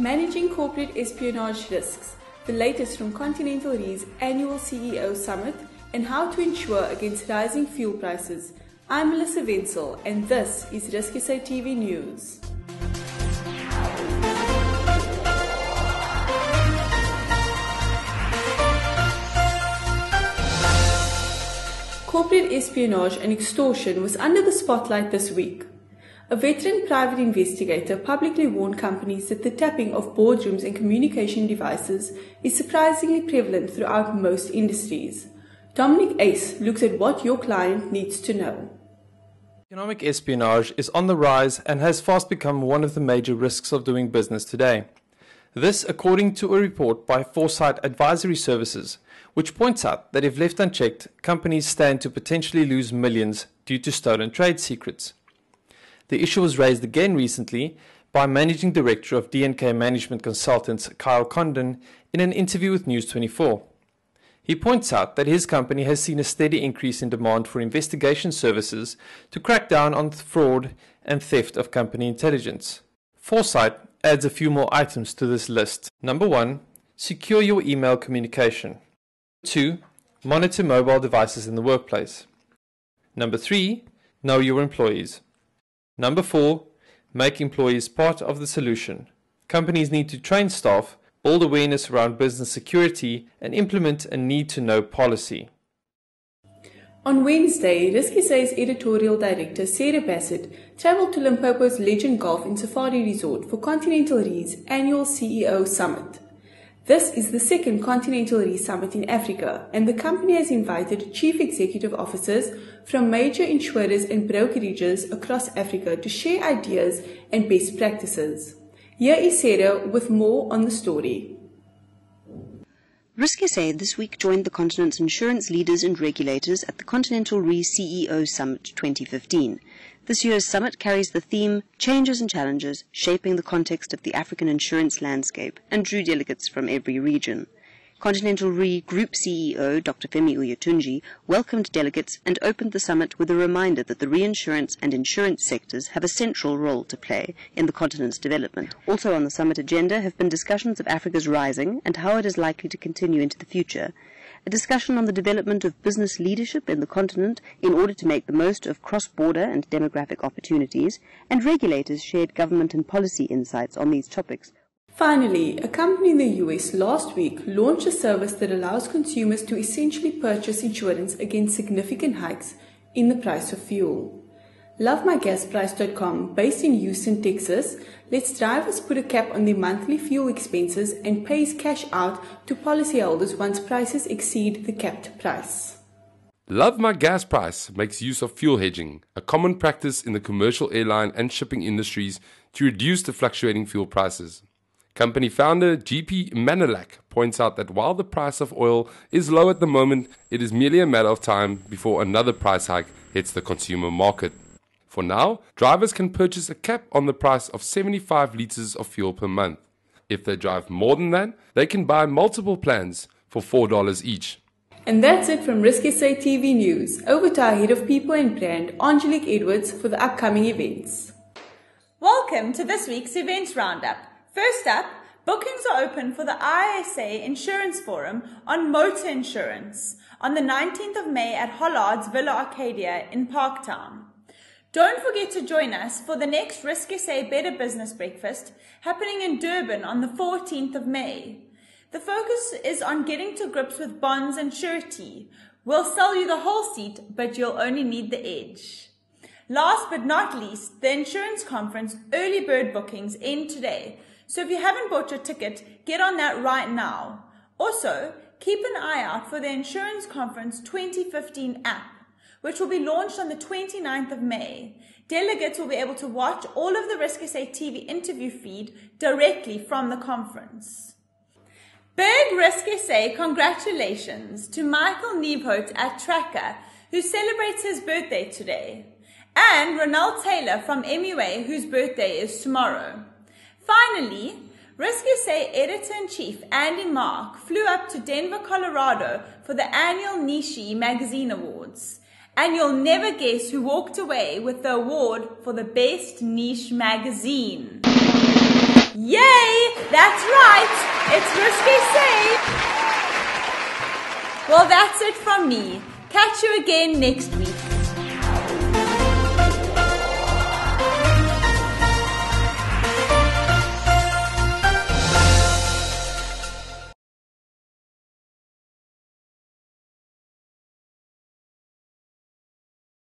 Managing Corporate Espionage Risks, the latest from Continental Re's annual CEO Summit, and how to insure against rising fuel prices. I'm Melissa Wenzel, and this is RISKSA TV News. Corporate espionage and extortion was under the spotlight this week. A veteran private investigator publicly warned companies that the tapping of boardrooms and communication devices is surprisingly prevalent throughout most industries. Dominic Ace looks at what your client needs to know. Economic espionage is on the rise and has fast become one of the major risks of doing business today. This, according to a report by Foresight Advisory Services, which points out that if left unchecked, companies stand to potentially lose millions due to stolen trade secrets. The issue was raised again recently by Managing Director of D&K Management Consultants Kyle Condon in an interview with News 24. He points out that his company has seen a steady increase in demand for investigation services to crack down on fraud and theft of company intelligence. Foresight adds a few more items to this list. Number 1. Secure your email communication. 2. Monitor mobile devices in the workplace. Number 3. Know your employees. Number 4. Make employees part of the solution. Companies need to train staff, build awareness around business security, and implement a need-to-know policy. On Wednesday, RISKSA's editorial director Sarah Bassett travelled to Limpopo's Legend Golf and Safari Resort for Continental Re's annual CEO Summit. This is the second Continental Re Summit in Africa, and the company has invited chief executive officers from major insurers and brokerages across Africa to share ideas and best practices. Here is Sarah with more on the story. RISKSA this week joined the continent's insurance leaders and regulators at the Continental Re CEO Summit 2015. This year's summit carries the theme Changes and Challenges, Shaping the Context of the African Insurance Landscape, and drew delegates from every region. Continental Re Group CEO Dr. Femi Uyatunji welcomed delegates and opened the summit with a reminder that the reinsurance and insurance sectors have a central role to play in the continent's development. Also on the summit agenda have been discussions of Africa's rising and how it is likely to continue into the future, a discussion on the development of business leadership in the continent in order to make the most of cross-border and demographic opportunities, and regulators shared government and policy insights on these topics. Finally, a company in the US last week launched a service that allows consumers to essentially purchase insurance against significant hikes in the price of fuel. LoveMyGasprice.com, based in Houston, Texas, lets drivers put a cap on their monthly fuel expenses and pays cash out to policyholders once prices exceed the capped price. LoveMyGasprice makes use of fuel hedging, a common practice in the commercial airline and shipping industries to reduce the fluctuating fuel prices. Company founder G.P. Manilak points out that while the price of oil is low at the moment, it is merely a matter of time before another price hike hits the consumer market. For now, drivers can purchase a cap on the price of 75 litres of fuel per month. If they drive more than that, they can buy multiple plans for $4 each. And that's it from RISKSA TV News. Over to our Head of People and Brand, Angelique Edwards, for the upcoming events. Welcome to this week's Events Roundup. First up, bookings are open for the ISA Insurance Forum on motor insurance on the 19th of May at Hollard's Villa Arcadia in Parktown. Don't forget to join us for the next RISKSA Better Business Breakfast happening in Durban on the 14th of May. The focus is on getting to grips with bonds and surety. We'll sell you the whole seat, but you'll only need the edge. Last but not least, the insurance conference early bird bookings end today. So if you haven't bought your ticket, get on that right now. Also, keep an eye out for the Insurance Conference 2015 app, which will be launched on the 29th of May. Delegates will be able to watch all of the RISKSA TV interview feed directly from the conference. Big RISKSA congratulations to Michael Niebhout at Tracker, who celebrates his birthday today, and Ronald Taylor from MUA, whose birthday is tomorrow. Finally, RISKSA Editor-in-Chief Andy Mark flew up to Denver, Colorado for the annual Niche Magazine Awards. And you'll never guess who walked away with the award for the best niche magazine. Yay! That's right! It's RISKSA! Well, that's it from me. Catch you again next week.